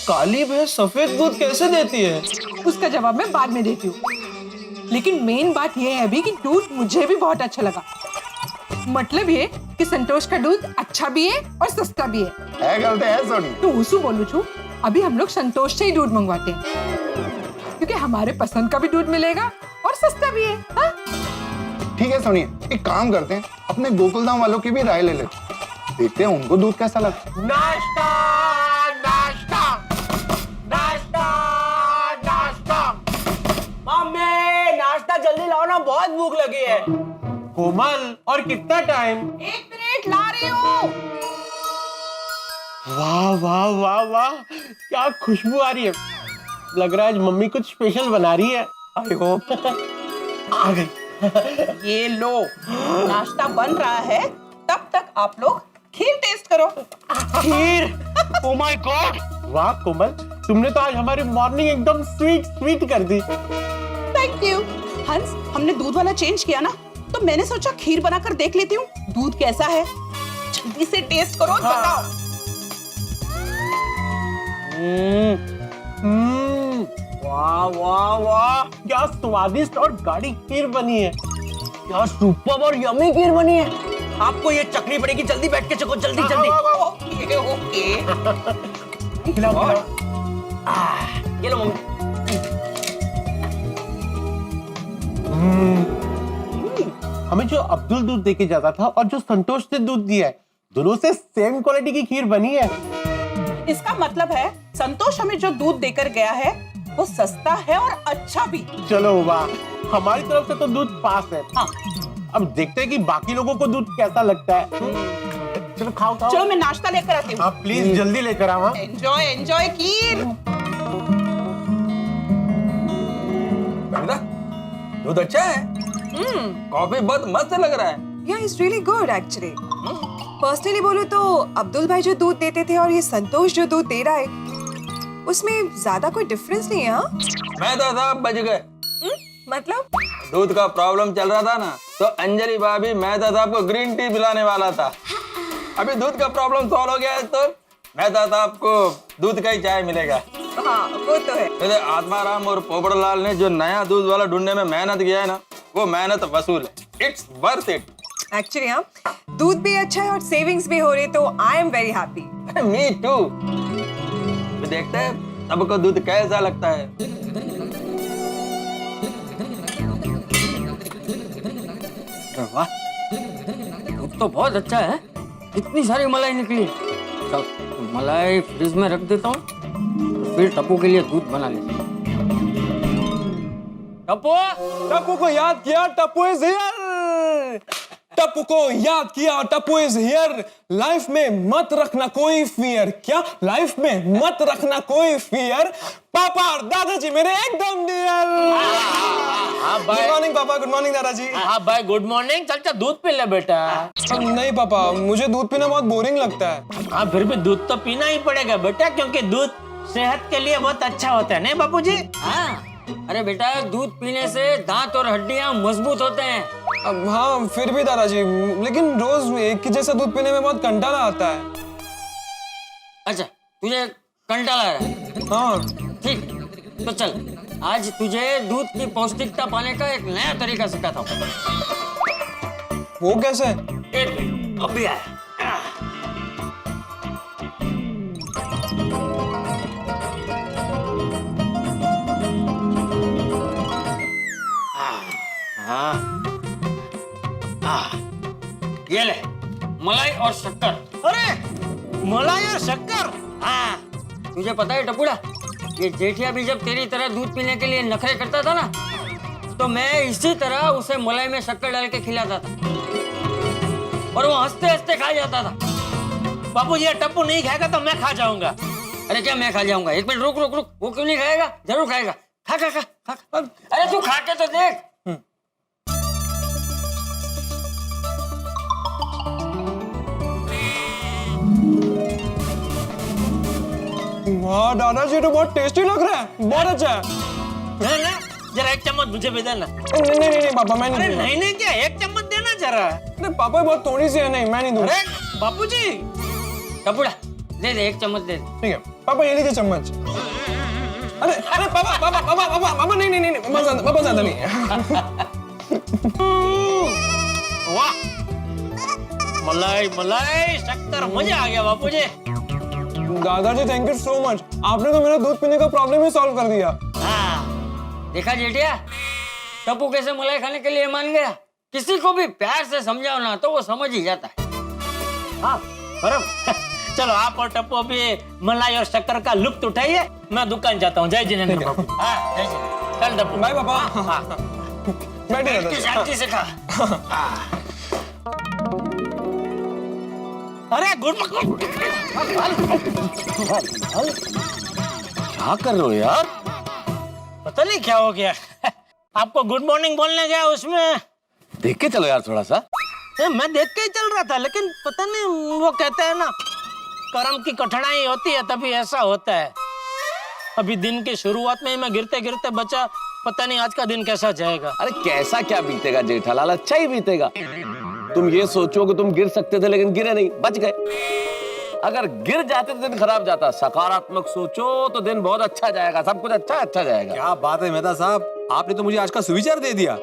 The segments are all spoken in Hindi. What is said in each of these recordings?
काली भैंस सफेद दूध कैसे देती है? उसका जवाब मैं बाद में देती हूँ, लेकिन मेन बात यह है अभी कि दूध मुझे भी बहुत अच्छा लगा। मतलब ये कि संतोष का दूध अच्छा भी है और सस्ता भी है। गलत है सोनी। तो उसू बोलू छू, अभी हम लोग संतोष से ही दूध मंगवाते हैं, क्योंकि हमारे पसंद का भी दूध मिलेगा और सस्ता भी है। हाँ? ठीक है सोनी, एक काम करते हैं, अपने गोकुलधाम वालों की भी राय ले लेते हैं, देखते हैं उनको दूध कैसा लगता है। नाश्ता नाश्ता नाश्ता नाश्ता। मम्मी नाश्ता जल्दी लाओ ना, बहुत भूख लगी है। कोमल, और कितना टाइम? 1 मिनट ला रही हूँ। वाह वाह वाह वाह, क्या खुशबू आ रही है। लग रहा है आज मम्मी कुछ स्पेशल बना रही है। आई होप आ गई। ये लो, नाश्ता बन रहा है, तब तक आप लोग खीर टेस्ट करो। खीर? Oh my god! वाह कोमल, तुमने तो आज हमारी मॉर्निंग एकदम स्वीट स्वीट कर दी। Thank you. हंस, हमने दूध वाला चेंज किया ना, तो मैंने सोचा खीर बनाकर देख लेती हूँ दूध कैसा है। जल्दी से टेस्ट करो और बताओ। वाह वाह वाह, क्या स्वादिष्ट और गाढ़ी खीर बनी है। क्या सुपर और यम्मी खीर बनी है। आपको ये चखनी पड़ेगी, जल्दी बैठ के चखो, जल्दी जल्दी। Okay okay. खिलाओ खिलाओ। ये लो मम्मी। हमें जो अब्दुल दूध देके जाता था और जो संतोष ने दूध दिया है, दोनों से सेम क्वालिटी की खीर बनी है। इसका मतलब है संतोष हमें जो दूध देकर गया है वो सस्ता है और अच्छा भी। चलो वाह, हमारी तरफ से तो दूध पास है। हाँ। अब देखते हैं कि बाकी लोगों को दूध कैसा लगता है। चलो खाओ खाओ। चलो मैं नाश्ता लेकर आती हूँ। हाँ प्लीज जल्दी लेकर आओ। एंजॉय एंजॉय खीर। दूध अच्छा है। कॉफी बहुत मस्त लग रहा है। Yeah, it's really good actually. Personally बोलूं तो अब्दुल भाई जो दूध देते थे और ये संतोष जो दूध दे रहा है, उसमें ज्यादा कोई डिफरेंस नहीं है। हाँ? मैं तो साहब बच गए। मतलब दूध का प्रॉब्लम चल रहा था ना, तो अंजलि भाभी मेहता साहब को ग्रीन टी पिलाने वाला था। अभी दूध का प्रॉब्लम सॉल्व हो गया है, तो मेहता साहब को दूध का ही चाय मिलेगा। हाँ वो तो है। वैसे आत्माराम और पोपड़लाल ने जो नया दूध वाला ढूंढने में मेहनत किया है ना, वो मेहनत वसूल है। It's worth it. एक्चुअली हाँ, दूध भी अच्छा है और सेविंग्स भी हो रही, तो I am very happy. Me too. देखते हैं सबको दूध कैसा लगता है। वाह, दूध तो बहुत अच्छा है। इतनी सारी मलाई निकली। चल मलाई फ्रिज में रख देता हूँ, फिर टप्पू के लिए दूध बना लेता हूँ। टप्पू को याद किया, टप्पू इज हियर। टप्पू को याद किया, टप्पू इज हियर। लाइफ में मत रखना कोई फियर। क्या लाइफ में मत रखना कोई फियर। पापा और दादाजी मेरे एकदम डियर। गुड मॉर्निंग पापा, गुड मॉर्निंग दादाजी। हाँ भाई गुड मॉर्निंग। चल चल दूध पी ले बेटा। नहीं पापा, मुझे दूध पीना बहुत बोरिंग लगता है। हाँ फिर भी दूध तो पीना ही पड़ेगा बेटा, क्योंकि दूध सेहत के लिए बहुत अच्छा होता है, नहीं बापूजी? हाँ, अरे बेटा दूध पीने से दांत और हड्डियां मजबूत होते हैं। अब हाँ फिर भी दादाजी, लेकिन रोज एक ही जैसा दूध पीने में बहुत कंटाला आता है। अच्छा तुझे कंटाला आ रहा है? हाँ ठीक, तो चल आज तुझे दूध की पौष्टिकता पाने का एक नया तरीका सिखाता हूँ। वो कैसे? एक मिनट, अभी आया। ये ले मलाई और शक्कर। अरे मलाई और शक्कर? हाँ, तुझे पता है टपुड़ा, ये जेठिया भी जब तेरी तरह दूध पीने के लिए नखरे करता था ना, तो मैं इसी तरह उसे मलाई में शक्कर डाल के खिलाता था और वो हंसते हंसते खा जाता था। बापू ये टप्पू नहीं खाएगा तो मैं खा जाऊंगा। अरे क्या मैं खा जाऊंगा? एक मिनट रुक रुक रुक, वो क्यों नहीं खाएगा? जरूर खाएगा। खा खा खा खा। अरे तू खा के तो देख। वाह दादाजी, तो बहुत टेस्टी लग रहा है, बहुत अच्छा है। है ना? जरा एक चम्मच मुझे भी देना। नहीं नहीं नहीं पापा, मैं अरे नहीं। नहीं नहीं क्या, एक चम्मच देना जरा। अरे पापा बहुत थोड़ी सी है, नहीं मैं नहीं दूंगा। अरे बापूजी टपुड़ा दे दे, एक चम्मच दे दे। ठीक है। पापा ये लीजिए चम्मच। अरे अरे पापा पापा पापा पापा पापा नहीं नहीं नहीं पापा ज्यादा नहीं। वाह, मलाई मलाई शक्कर, मजा आ गया बापूजी। दादाजी थैंक यू सो मच, आपने तो मेरा दूध पीने का प्रॉब्लम ही सॉल्व कर दिया। हाँ, देखा जेठिया, टप्पू कैसे मलाई खाने के लिए मान गया। किसी को भी प्यार से समझाओ ना तो वो समझ ही जाता है। हाँ बराबर। चलो आप और टप्पू अभी मलाई और शक्कर का लुत्फ उठाइए, मैं दुकान जाता हूँ। जय जिनेंद्र बाबू। हाँ, जय जी। चल टप्पू। बाय पापा। हाँ। बैठिए बैठ के शांति से खा। अरे गुड क्या कर रहे हो यार? पता नहीं क्या हो गया। आपको गुड मॉर्निंग बोलने गया, उसमें देख के चलो यार थोड़ा सा। मैं देख के ही चल रहा था, लेकिन पता नहीं, वो कहते हैं ना कर्म की कठिनाई होती है तभी ऐसा होता है। अभी दिन की शुरुआत में ही मैं गिरते गिरते बचा, पता नहीं आज का दिन कैसा जाएगा। अरे कैसा क्या बीतेगा जेठालाल, अच्छा ही बीतेगा। तुम ये सोचो कि तुम गिर सकते थे लेकिन गिरे नहीं, बच गए। अगर गिर जाते तो दिन खराब जाता। सकारात्मक सोचो तो दिन बहुत अच्छा जाएगा, सब कुछ अच्छा जाएगा। क्या बात है मेहता साहब, आपने तो मुझे आज का सुविचार दे दिया।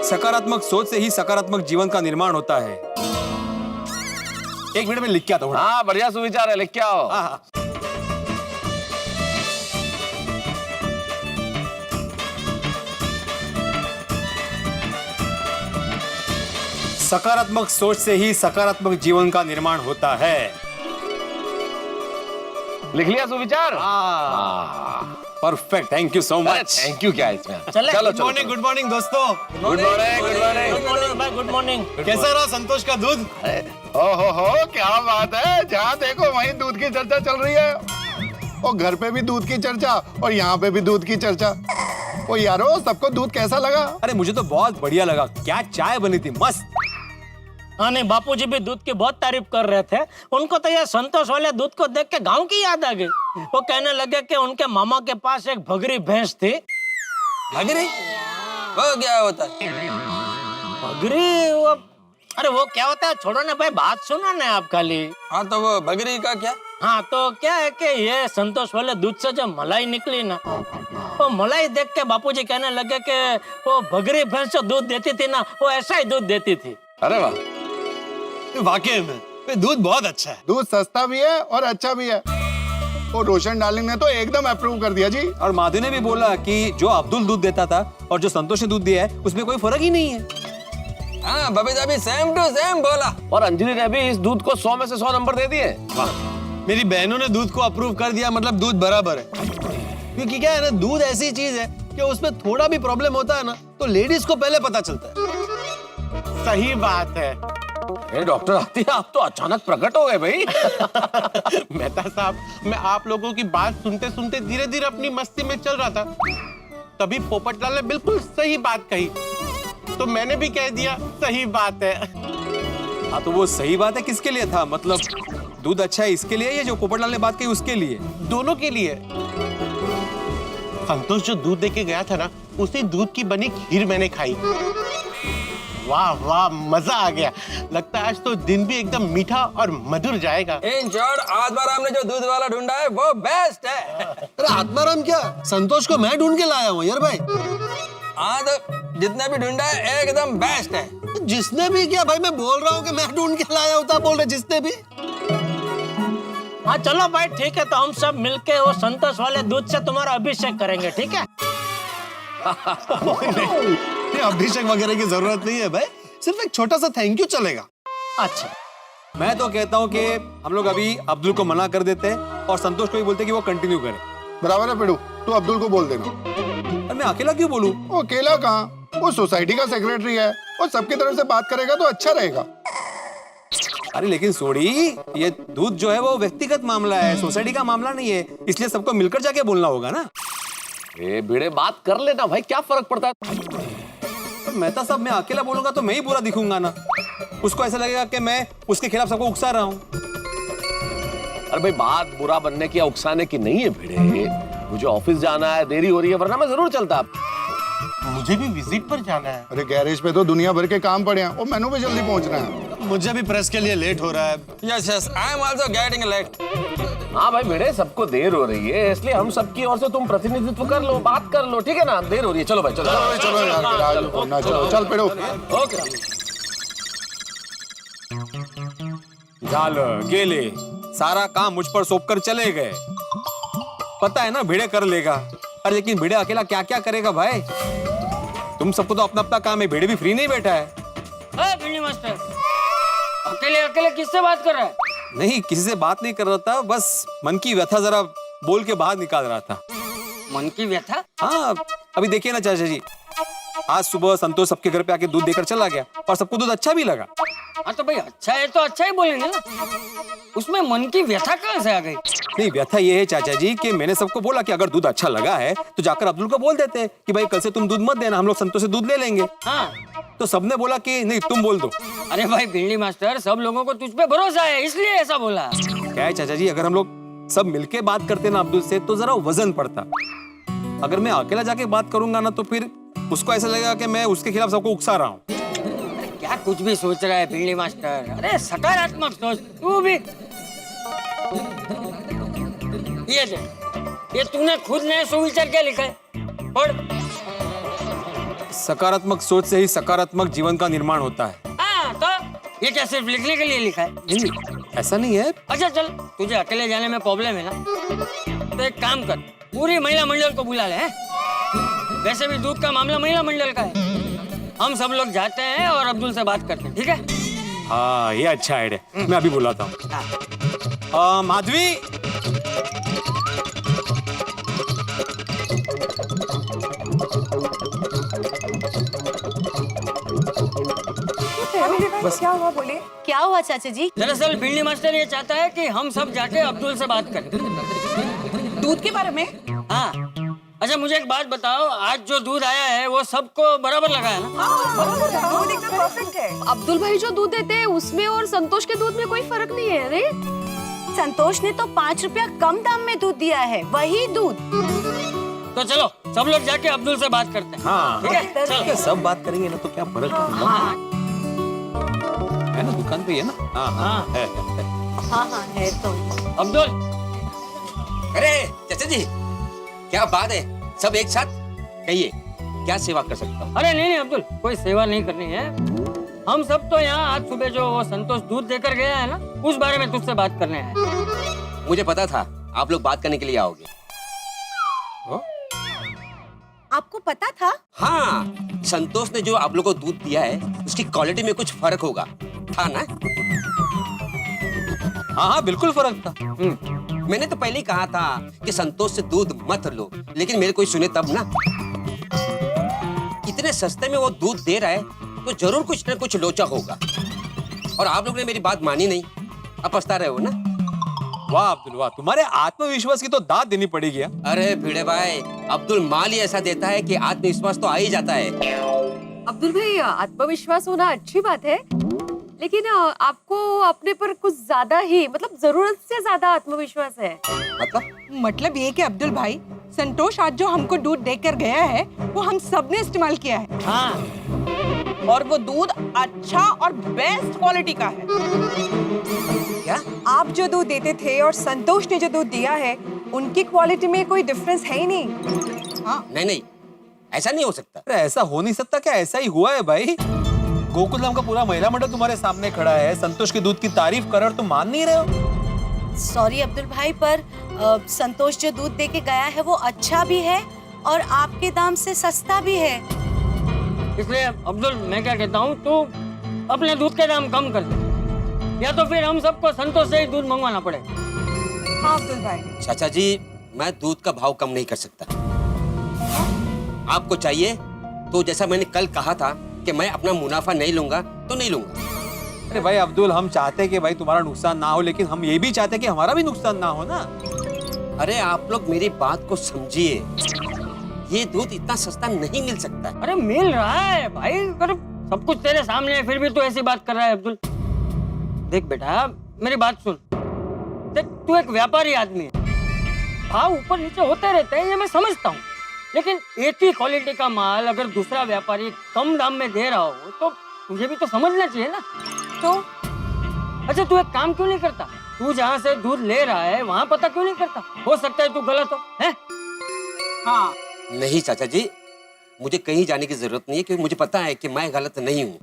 सकारात्मक सोच से ही सकारात्मक जीवन का निर्माण होता है। एक मिनट में लिख के आता हूँ। हाँ बढ़िया सुविचार है, लिख के आओ। हाँ। सकारात्मक सोच से ही सकारात्मक जीवन का निर्माण होता है। लिख लिया सुविचार? Perfect, thank you so much. Thank you क्या है इसमें? चले। चलो गुड मॉर्निंग दोस्तों। Good morning. Good morning. Good morning भाई, गुड मॉर्निंग। कैसा रहा संतोष का दूध? ओहो क्या बात है, जहाँ देखो वहीं दूध की चर्चा चल रही है। और घर पे भी दूध की चर्चा और यहाँ पे भी दूध की चर्चा। ओ यारो, सबको दूध कैसा लगा? अरे मुझे तो बहुत बढ़िया लगा, क्या चाय बनी थी, मस्त। हाँ नहीं, बापूजी भी दूध की बहुत तारीफ कर रहे थे। उनको तो ये संतोष वाले दूध को देख के गांव की याद आ गई। वो कहने लगे कि उनके मामा के पास एक भगरी भैंस थी। भगरी? वो क्या होता है? भगरी वो, अरे वो क्या होता है, छोड़ो ना भाई, बात सुनो ना आप खाली। हाँ तो वो बगरी का क्या? हाँ तो क्या है कि ये संतोष वाले दूध से जो मलाई निकली ना, वो मलाई देख के बापूजी कहने लगे कि वो भगरी भैंस जो दूध देती थी ना, वो ऐसा ही दूध देती थी। अरे वाह, वाकई में दूध बहुत अच्छा है। दूध सस्ता भी है और अच्छा भी है। और रोशन डार्लिंग ने तो एकदम अप्रूव कर दिया जी। और माधु ने भी बोला कि जो अब्दुल दूध देता था और जो संतोष ने दूध दिया है उसमें कोई फर्क ही नहीं है। हाँ बबीता भी सेम टू सेम बोला। और अंजलि ने भी इस दूध को 100 में से 100 नंबर दे दिए। मेरी बहनों ने दूध को अप्रूव कर दिया, मतलब दूध बराबर है। क्योंकि क्या है ना, दूध ऐसी चीज है कि उसमें थोड़ा भी प्रॉब्लम होता है ना तो लेडीज को पहले पता चलता है। सही बात है। डॉक्टर आतिया, आप तो अचानक प्रकट हो गए भाई। मेहता साहब, मैं आप लोगों की बात सुनते सुनते धीरे धीरे अपनी मस्ती में चल रहा था, तभी पोपटलाल ने बिल्कुल सही बात कही, तो मैंने भी कह दिया सही बात है। हाँ तो वो सही बात है किसके लिए था, मतलब दूध अच्छा है इसके लिए या जो पोपटलाल ने बात कही उसके लिए? दोनों के लिए। संतोष जो दूध देके गया था ना, उसी दूध की बनी खीर मैंने खाई। वाह वाह, मजा आ गया। लगता है आज तो दिन भी एकदम मीठा और मधुर जाएगा। इन शॉर्ट, आत्माराम ने जो दूध वाला ढूंढा है वो बेस्ट है। अरे आत्माराम क्या, संतोष को मैं ढूंढ के लाया हूँ यार भाई। हाँ तो जितना भी ढूंढा है एकदम बेस्ट है। जिसने भी क्या भाई, मैं बोल रहा हूँ कि मैं ढूंढ के लाया होता, बोल रहे जिसने भी। हाँ चलो भाई ठीक है, तो हम सब मिलके वो संतोष वाले दूध से तुम्हारा अभिषेक करेंगे, ठीक है? अभिषेक वगैरह की जरूरत नहीं है भाई, सिर्फ एक छोटा सा थैंक यू चलेगा। अच्छा, मैं तो कहता हूँ कि हम लोग अभी अब्दुल को मना कर देते हैं और संतोष को भी बोलते हैं कि वो कंटिन्यू करे। बराबर है पिड़ू, तू अब्दुल को बोल देना। और मैं अकेला क्यों बोलूं? वो अकेला कहाँ, वो सोसाइटी का सेक्रेटरी है और सबकी तरफ से बात करेगा तो अच्छा रहेगा। अरे लेकिन सोडी, ये दूध जो है वो व्यक्तिगत मामला है, सोसाइटी का मामला नहीं है, इसलिए सबको मिलकर जाके बोलना होगा ना। भिड़े बात कर लेना भाई, क्या फर्क पड़ता है? तो मेहता साहब, मैं अकेला बोलूंगा तो मैं ही बुरा दिखूंगा ना, उसको ऐसा लगेगा कि मैं उसके खिलाफ सबको उकसा रहा हूँ। अरे भाई, बात बुरा बनने की या उकसाने की नहीं है भिड़े। मुझे ऑफिस जाना है, देरी हो रही है, वरना मैं जरूर चलता। मुझे भी विजिट पर जाना है। अरे गैरेज पे तो दुनिया भर के काम पड़े हैं और मैंने भी जल्दी पहुंचना है। मुझे भी प्रेस के लिए लेट हो रहा है। Yes yes, I am also getting late. हाँ भाई भिड़े, सबको देर हो रही है, इसलिए हम सबकी ओर से तुम प्रतिनिधित्व कर लो, बात कर लो, ठीक है ना? देर हो रही है, चलो भाई चलो। चलो यार, आज पढ़ना, चलो चल पेड़ो। ओके। झालं गेले, सारा काम मुझ पर सौंप कर चले गए। पता है ना भिड़े कर लेगा, अरे लेकिन भिड़े अकेला क्या क्या करेगा भाई? तुम सबको तो अपना अपना काम है, भिड़े भी फ्री नहीं बैठा है। भिंडी मास्टर, अकेले अकेले किससे बात कर रहा है? नहीं, किसी से बात नहीं कर रहा था, बस मन की व्यथा जरा बोल के बाहर निकाल रहा था। मन की व्यथा? हाँ, अभी देखिए ना चाचा जी, आज सुबह संतोष सबके घर पे आके दूध देकर चला गया और सबको दूध अच्छा भी लगा। हाँ तो भाई अच्छा है तो अच्छा ही बोलेंगे ना, उसमें मन की व्यथा कहाँ से आ गई? नहीं, व्यथा ये है चाचा जी कि मैंने सबको बोला कि अगर दूध अच्छा लगा है तो जाकर अब्दुल को बोल देते कि भाई कल से तुम दूध मत देना, हम लोग संतोष से दूध ले लेंगे। हाँ तो सबने बोला कि नहीं तुम बोल दो। अरे भाई भिंडी मास्टर, सब लोगों को तुझ पे भरोसा है इसलिए ऐसा बोला। क्या है चाचा जी, अगर हम लोग सब मिलके बात करते ना अब्दुल से तो जरा वजन पड़ता। अगर मैं अकेला जाके बात करूंगा ना तो फिर उसको ऐसा लगेगा कि मैं उसके खिलाफ सबको उकसा रहा हूँ। क्या कुछ भी सोच रहा है भिंडी मास्टर? अरे सकारात्मक सोच तू भी। ये देख, ये तूने खुद ने सुविचार क्या लिखा है, पढ़। सकारात्मक सोच से ही सकारात्मक जीवन का निर्माण होता है। हाँ तो ये क्या सिर्फ लिखने के लिए लिखा है? नहीं, ऐसा नहीं है। अच्छा चल, तुझे अकेले जाने में प्रॉब्लम है ना, तो एक काम कर, पूरी महिला मंडल को बुला ले। हैं? वैसे भी दूध का मामला महिला मंडल का है, हम सब लोग जाते हैं और अब्दुल से बात करते हैं, ठीक है? हाँ, ये अच्छा आइडिया, मैं अभी बुलाता हूँ। माधवी, बस क्या हुआ, बोलिए। क्या हुआ चाचा जी? दरअसल भिंडी मास्टर ये चाहता है कि हम सब जाके अब्दुल से बात करें। दूध के बारे में? हाँ। अच्छा मुझे एक बात बताओ, आज जो दूध आया है वो सबको बराबर लगा है ना? दूध एकदम परफेक्ट है। अब्दुल भाई जो दूध देते हैं उसमें और संतोष के दूध में कोई फर्क नहीं है। अरे संतोष ने तो 5 रुपया कम दाम में दूध दिया है, वही दूध। तो चलो सब लोग जाके अब्दुल से बात करते हैं। हाँ, ठीक है, चलो। सब बात करेंगे ना तो क्या फर्क है ना, दुकान पे है ना। हाँ हाँ है। हाँ है तो। अब्दुल, अरे चाचा जी, क्या बात है, सब एक साथ, कहिए क्या सेवा कर सकता हूँ? अरे नहीं अब्दुल, कोई सेवा नहीं करनी है, हम सब तो यहाँ आज सुबह जो वो संतोष दूध देकर गया है ना, उस बारे में तुझसे बात करने आए। मुझे पता था आप लोग बात करने के लिए आओगे। आपको पता था? हाँ, संतोष ने जो आप लोगों को दूध दिया है उसकी क्वालिटी में कुछ फर्क होगा, था ना? हाँ, बिल्कुल फर्क था। मैंने तो पहले ही कहा था कि संतोष से दूध मत लो, लेकिन मेरे कोई सुने तब ना। इतने सस्ते में वो दूध दे रहा है तो जरूर कुछ न कुछ लोचा होगा, और आप लोग ने मेरी बात मानी नहीं, अब पछता रहे हो ना? वाह अब्दुल वाह, तुम्हारे आत्मविश्वास की तो दाद देनी पड़ेगी। अरे भिड़े भाई, अब्दुल माल ही ऐसा देता है कि आत्मविश्वास तो आ ही जाता है। अब्दुल भाई, आत्मविश्वास होना अच्छी बात है, लेकिन आपको अपने पर कुछ ज्यादा ही, मतलब जरूरत से ज्यादा आत्मविश्वास है। मतलब ये कि अब्दुल भाई, संतोष आज जो हमको दूध देकर गया है वो हम सब ने इस्तेमाल किया है। हाँ, और वो दूध अच्छा और बेस्ट क्वालिटी का है। क्या? आप जो दूध देते थे और संतोष ने जो दूध दिया है, उनकी क्वालिटी में कोई डिफरेंस है ही नहीं। हाँ। नहीं, ऐसा नहीं हो सकता। अरे ऐसा हो नहीं सकता, क्या ऐसा ही हुआ है भाई? गोकुलधाम का पूरा महिला मंडल तुम्हारे सामने खड़ा है, संतोष के दूध की तारीफ कर रहे हो, तुम मान नहीं रहे हो? सॉरी अब्दुल भाई, पर संतोष जो दूध दे के गया है वो अच्छा भी है और आपके दाम से सस्ता भी है। इसलिए अब्दुल मैं क्या कहता हूँ, तू अपने दूध के दाम कम कर दे, या तो फिर हम सबको संतोष से ही दूध मंगवाना पड़े। हाँ अब्दुल भाई। चाचा जी, मैं दूध का भाव कम नहीं कर सकता। आपको चाहिए तो जैसा मैंने कल कहा था कि मैं अपना मुनाफा नहीं लूंगा तो नहीं लूंगा। अरे भाई अब्दुल, हम चाहते हैं कि भाई तुम्हारा नुकसान ना हो, लेकिन हम ये भी चाहते हैं कि हमारा भी नुकसान ना हो ना। अरे आप लोग मेरी बात को समझिए, ये दूध इतना सस्ता नहीं मिल सकता। अरे मिल रहा है भाई, अरे सब कुछ तेरे सामने है, फिर भी तू ऐसी बात कर रहा है। अब्दुल देख बेटा, मेरी बात सुन, देख तू एक व्यापारी आदमी है, भाव ऊपर नीचे होते रहते हैं, ये मैं समझता हूँ, लेकिन एक ही क्वालिटी का माल अगर दूसरा व्यापारी कम दाम में दे रहा हो तो तुझे भी तो समझना चाहिए ना। तो अच्छा तू एक काम क्यों नहीं करता? तू जहाँ से दूध ले रहा है वहाँ पता क्यों नहीं करता? हो सकता है तू गलत हो, हैं? हाँ नहीं चाचा जी, मुझे कहीं जाने की जरूरत नहीं है, क्योंकि मुझे पता है कि मैं गलत नहीं हूँ।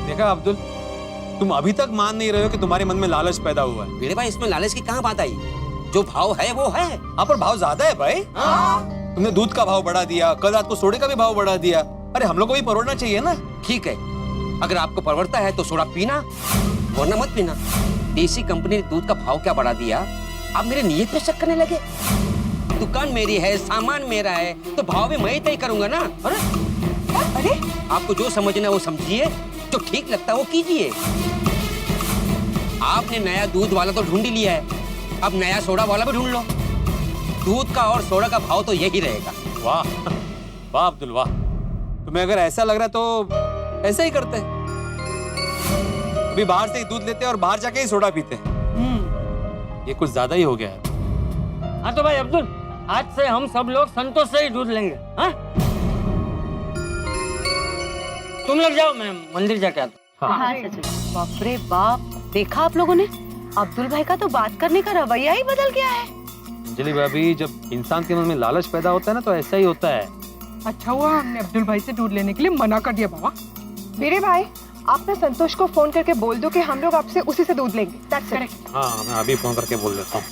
देखा अब्दुल, तुम अभी तक मान नहीं रहे हो कि तुम्हारे मन में लालच पैदा हुआ है। मेरे भाई इसमें लालच की कहाँ बात आई? जो भाव है वो है। हाँ पर भाव ज्यादा है भाई। तुमने दूध का भाव बढ़ा दिया, कल रात को सोडे का भी भाव बढ़ा दिया। अरे हम लोग को भी परवड़ना चाहिए ना। ठीक है, अगर आपको परवड़ता है तो सोडा पीना, वरना मत पीना। देसी कंपनी ने दूध का भाव क्या बढ़ा दिया, आप मेरे नियत पे शक करने लगे। दुकान मेरी है, सामान मेरा है, तो भाव भी मैं ही तय करूंगा ना। अरे आपको जो समझना है वो समझिए, जो ठीक लगता है वो कीजिए। आपने नया दूध वाला तो ढूंढ ही लिया है, अब नया सोडा वाला भी ढूंढ लो। दूध का और सोडा का भाव तो यही रहेगा। वाह वाह अब्दुल वाह, तुम्हें अगर ऐसा लग रहा है तो ऐसा ही करते हैं। अभी बाहर से ही दूध लेते हैं और बाहर जाके ही सोडा पीते हैं। ये कुछ ज्यादा ही हो गया है। हाँ तो भाई अब्दुल, आज से हम सब लोग संतोष से ही दूध लेंगे, हाँ? तुम लोग जाओ, मैं मंदिर जाके आता हूँ। हाँ, बाप रे बाप, देखा आप लोगों ने? अब्दुल भाई का तो बात करने का रवैया ही बदल गया है। अंजलि भाभी, जब इंसान के मन में लालच पैदा होता है ना तो ऐसा ही होता है। अच्छा हुआ हमने अब्दुल भाई से दूध लेने के लिए मना कर दिया बाबा। मेरे भाई, आप ना संतोष को फोन करके बोल दो कि हम लोग आपसे उसी से दूध लेंगे। That's it. हाँ मैं अभी फोन करके बोल देता हूँ।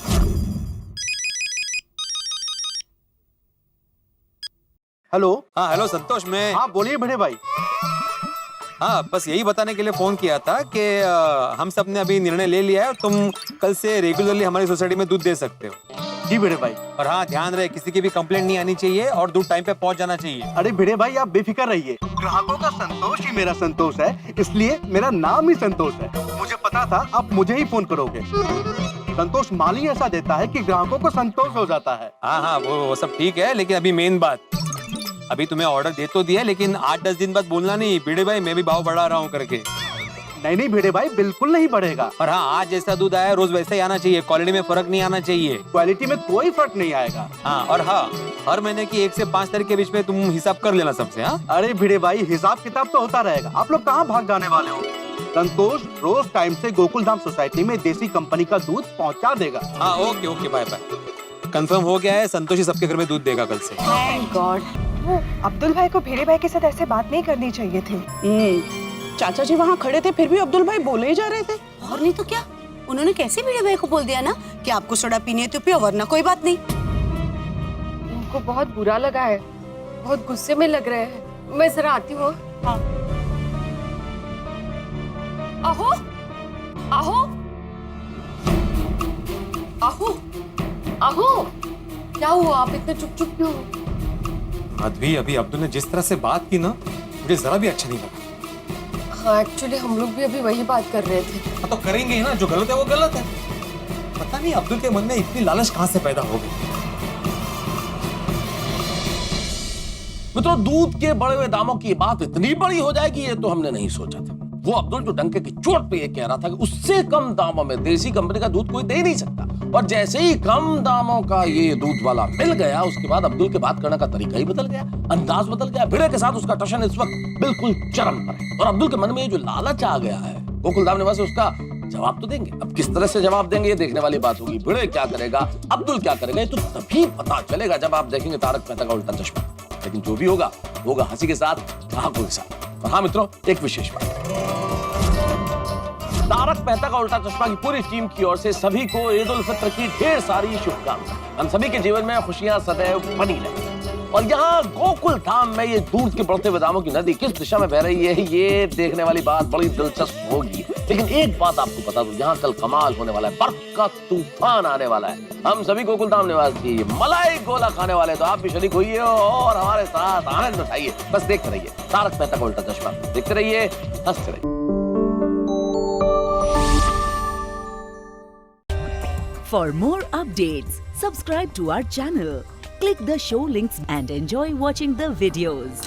हेलो। हाँ हेलो संतोष, मैं हाँ बोलिए बड़े भाई। हाँ बस यही बताने के लिए फोन किया था कि हम सब ने अभी निर्णय ले लिया है और तुम कल से रेगुलरली हमारी सोसाइटी में दूध दे सकते हो। जी बड़े भाई। और हाँ ध्यान रहे, किसी की भी कंप्लेंट नहीं आनी चाहिए और दूध टाइम पे पहुंच जाना चाहिए। अरे भिड़े भाई आप बेफिक्र रहिए, ग्राहकों का संतोष ही मेरा संतोष है, इसलिए मेरा नाम ही संतोष है। मुझे पता था आप मुझे ही फोन करोगे। संतोष माल ही ऐसा देता है कि ग्राहकों को संतोष हो जाता है। हाँ हाँ वो सब ठीक है, लेकिन अभी मेन बात, अभी तुम्हें ऑर्डर दे तो दिया, लेकिन 8-10 दिन बाद बोलना नहीं भिड़े भाई मैं भी भाव बढ़ा रहा हूँ करके। नहीं नहीं भिड़े भाई, बिल्कुल नहीं बढ़ेगा। और हाँ, आज जैसा दूध आया रोज वैसा ही आना चाहिए, क्वालिटी में फर्क नहीं आना चाहिए। क्वालिटी में कोई फर्क नहीं आएगा। हाँ और हाँ, हर महीने की 1 से 5 तारीख के बीच में तुम हिसाब कर लेना सबसे। हाँ अरे भिड़े भाई, हिसाब किताब तो होता रहेगा, आप लोग कहाँ भाग जाने वाले हो। संतोष रोज टाइम से गोकुल धाम सोसाइटी में देसी कंपनी का दूध पहुँचा देगा। हाँ okay okay bye bye. Confirm हो गया है, संतोष ही सबके घर में दूध देगा कल से। Thank God. अब्दुल भाई को भिड़े भाई के साथ ऐसे बात नहीं करनी चाहिए थी। चाचा जी वहाँ खड़े थे, फिर भी अब्दुल भाई बोले ही जा रहे थे। और नहीं तो क्या, उन्होंने कैसे भिड़े भाई को बोल दिया ना कि आपको सोडा पीनी है तो पियो, वरना कोई बात नहीं। उनको बहुत बुरा लगा है, बहुत गुस्से में लग रहे हैं। मैं जरा आती हूँ। हाँ। आहो आहो आहो आहो, क्या हुआ? आप इतने चुप चुप क्यों? माधवी, अभी अब्दुल ने जिस तरह से बात की ना, मुझे जरा भी अच्छा नहीं लगा। हाँ एक्चुअली हम लोग भी अभी वही बात कर रहे थे। हाँ तो करेंगे ही ना, जो गलत है वो गलत है। पता नहीं अब्दुल के मन में इतनी लालच कहाँ से पैदा हो गई। मित्रों, दूध के बढ़े हुए दामों की बात इतनी बड़ी हो जाएगी ये तो हमने नहीं सोचा था। वो अब्दुल जो डंके की चोट पे ये कह रहा था कि उससे कम दामों में देसी कंपनी का दूध कोई दे नहीं सकता, और जैसे ही कम दामों का ये दूध वाला मिल गया, उसके बाद अब्दुल के बात करने का तरीका ही बदल गया, अंदाज बदल गया। भिड़े के साथ उसका टशन इस वक्त बिल्कुल चरम पर है, और अब्दुल के मन में ये जो लालच आ गया है, गोकुलधाम निवासी उसका जवाब तो देंगे। अब किस तरह से जवाब देंगे ये देखने वाली बात होगी। भिड़े क्या करेगा, अब्दुल क्या करेगा, ये तो तभी पता चलेगा जब आप देखेंगे तारक मेहता का उल्टा चश्मा। लेकिन जो भी होगा होगा हंसी के साथ, ग्राहकों के साथ। और हाँ मित्रों, एक विशेष बात, तारक मेहता का उल्टा चश्मा की पूरी टीम की ओर से सभी को ईद उल फित्र की ढेर सारी शुभकामनाएं। हम सभी के जीवन में खुशियां सदैव बनी रहें। और यहाँ गोकुल धाम में ये दूध के बढ़ते हुए दामों की नदी किस दिशा में बह रही है, ये देखने वाली बात बड़ी दिलचस्प होगी। लेकिन एक बात आपको बता दूं, यहाँ कल कमाल होने वाला है, बर्फ का तूफान आने वाला है। हम सभी गोकुल धाम निवासी मलाई गोला खाने वाले, तो आप भी शरीक होइए और हमारे साथ आनंद उठाइए। बस देखते रहिए तारक मेहता का उल्टा चश्मा, देखते रहिए, हंसते रहिए। For more updates, subscribe to our channel, click the show links and enjoy watching the videos.